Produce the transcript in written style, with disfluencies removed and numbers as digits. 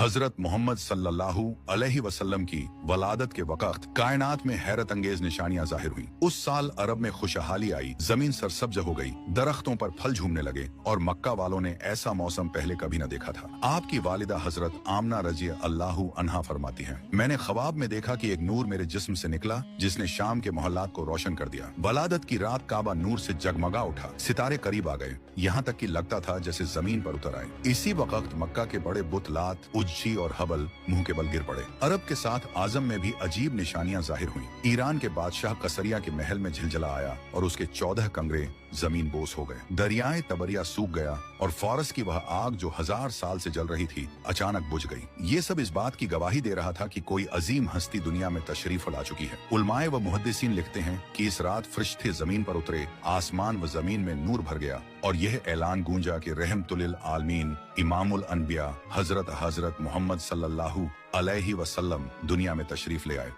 हजरत मोहम्मद सल्लल्लाहु अलैहि वसल्लम की वलादत के वक्त कायनात में हैरत अंगेज निशानियां जाहिर हुई। उस साल अरब में खुशहाली आई, जमीन सरसब्ज हो गई, दरख्तों पर फल झूमने लगे और मक्का वालों ने ऐसा मौसम पहले कभी न देखा था। आपकी वालिदा हजरत आमना रजी अल्लाहु अन्हा फरमाती हैं, मैंने ख्वाब में देखा कि एक नूर मेरे जिस्म से निकला जिसने शाम के मोहल्लात को रोशन कर दिया। वलादत की रात काबा नूर से जगमगा उठा, सितारे करीब आ गए, यहाँ तक कि लगता था जैसे जमीन पर उतर आए। इसी वक्त मक्का के बड़े बुत लात, उज्जी और हबल मुंह के बल गिर पड़े। अरब के साथ आजम में भी अजीब निशानियां जाहिर हुई। ईरान के बादशाह कसरिया के महल में झिलझला आया और उसके 14 कमरे जमीन बोस हो गए। दरियाए तबरिया सूख गया और फारस की वह आग जो 1000 साल से जल रही थी अचानक बुझ गई। ये सब इस बात की गवाही दे रहा था कि कोई अजीम हस्ती दुनिया में तशरीफ ला चुकी है। उलमाए व मुहद्दिसीन लिखते हैं कि इस रात फरिश्ते जमीन पर उतरे, आसमान व जमीन में नूर भर गया और यह ऐलान गूंजा कि रहमतुलिल आलमीन इमामुल अनबिया हजरत मोहम्मद सल्लल्लाहु अलैहि वसल्लम दुनिया में तशरीफ ले आए।